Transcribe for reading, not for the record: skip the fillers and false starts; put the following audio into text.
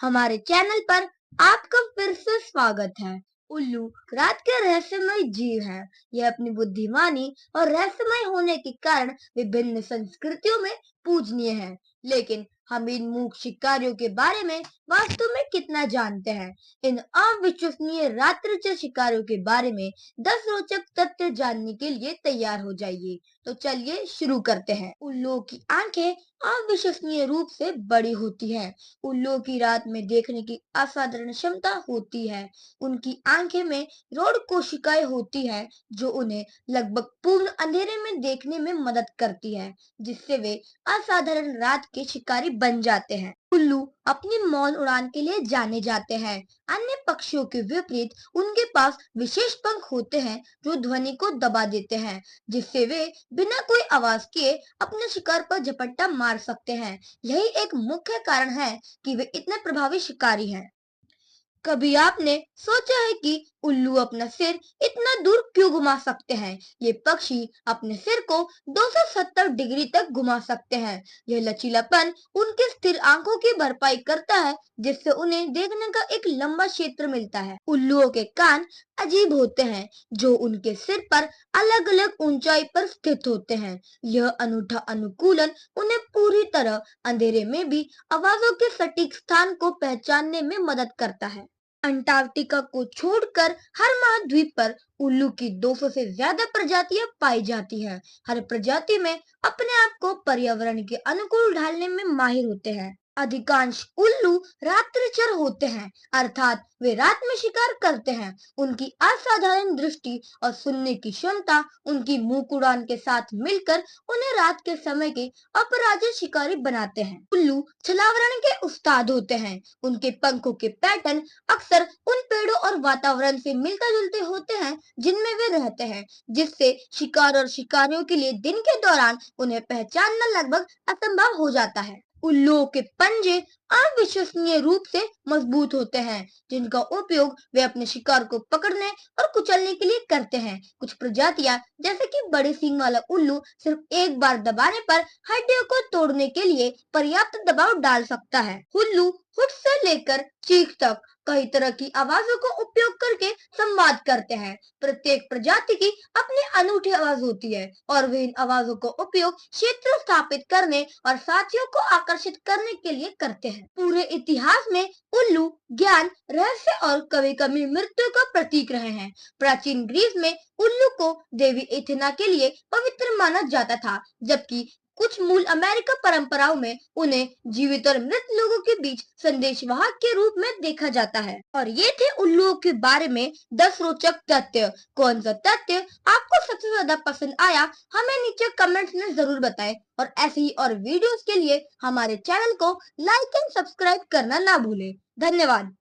हमारे चैनल पर आपका फिर से स्वागत है। उल्लू रात के रहस्यमय जीव है। यह अपनी बुद्धिमानी और रहस्यमय होने के कारण विभिन्न संस्कृतियों में पूजनीय है। लेकिन हम इन मूक शिकारियों के बारे में वास्तव में कितना जानते हैं? इन अविश्वसनीय रात्रिचर शिकारियों के बारे में 10 रोचक तथ्य जानने के लिए तैयार हो जाइए। तो चलिए शुरू करते हैं। उल्लुओं की आंखें अविश्वसनीय रूप से बड़ी होती है। उल्लुओं की रात में देखने की असाधारण क्षमता होती है। उनकी आंखें में रॉड कोशिकाएं होती है जो उन्हें लगभग पूर्ण अंधेरे में देखने में मदद करती है, जिससे वे असाधारण रात के शिकारी बन जाते हैं। उल्लू अपनी मौन उड़ान के लिए जाने जाते हैं। अन्य पक्षियों के विपरीत उनके पास विशेष पंख होते हैं जो ध्वनि को दबा देते हैं, जिससे वे बिना कोई आवाज किए अपने शिकार पर झपट्टा मार सकते हैं। यही एक मुख्य कारण है कि वे इतने प्रभावी शिकारी हैं। कभी आपने सोचा है कि उल्लू अपना सिर इतना दूर क्यों घुमा सकते हैं? ये पक्षी अपने सिर को 270 डिग्री तक घुमा सकते हैं। यह लचीलापन उनकी स्थिर आंखों की भरपाई करता है, जिससे उन्हें देखने का एक लंबा क्षेत्र मिलता है। उल्लुओं के कान अजीब होते हैं, जो उनके सिर पर अलग अलग ऊंचाई पर स्थित होते हैं। यह अनूठा अनुकूलन उन्हें पूरी तरह अंधेरे में भी आवाजों के सटीक स्थान को पहचानने में मदद करता है। अंटार्कटिका को छोड़कर हर महाद्वीप पर उल्लू की 200 से ज्यादा प्रजातियां पाई जाती हैं। हर प्रजाति में अपने आप को पर्यावरण के अनुकूल ढालने में माहिर होते हैं। अधिकांश उल्लू रात्रिचर होते हैं, अर्थात वे रात में शिकार करते हैं। उनकी असाधारण दृष्टि और सुनने की क्षमता उनकी मूक उड़ान के साथ मिलकर उन्हें रात के समय के अपराजित शिकारी बनाते हैं। उल्लू छलावरण के उस्ताद होते हैं। उनके पंखों के पैटर्न अक्सर उन पेड़ों और वातावरण से मिलते जुलते होते हैं जिनमें वे रहते हैं, जिससे शिकार और शिकारियों के लिए दिन के दौरान उन्हें पहचानना लगभग असंभव हो जाता है। उल्लुओं के पंजे अविश्वसनीय रूप से मजबूत होते हैं, जिनका उपयोग वे अपने शिकार को पकड़ने और कुचलने के लिए करते हैं। कुछ प्रजातियां जैसे कि बड़े सींग वाला उल्लू सिर्फ एक बार दबाने पर हड्डियों को तोड़ने के लिए पर्याप्त दबाव डाल सकता है। उल्लू हुट से लेकर चीख तक कई तरह की आवाजों का उपयोग करके संवाद करते हैं। प्रत्येक प्रजाति की अपनी अनूठी आवाज होती है और वे इन आवाजों का उपयोग क्षेत्र स्थापित करने और साथियों को आकर्षित करने के लिए करते हैं। पूरे इतिहास में उल्लू ज्ञान, रहस्य और कभी कभी मृत्यु का प्रतीक रहे हैं। प्राचीन ग्रीस में उल्लू को देवी एथेना के लिए पवित्र माना जाता था, जबकि कुछ मूल अमेरिका परंपराओं में उन्हें जीवित और मृत लोगों के बीच संदेशवाहक के रूप में देखा जाता है। और ये थे उल्लुओं के बारे में 10 रोचक तथ्य। कौन सा तथ्य आपको सबसे ज्यादा पसंद आया, हमें नीचे कमेंट्स में जरूर बताएं। और ऐसे ही और वीडियोस के लिए हमारे चैनल को लाइक एंड सब्सक्राइब करना ना भूलें। धन्यवाद।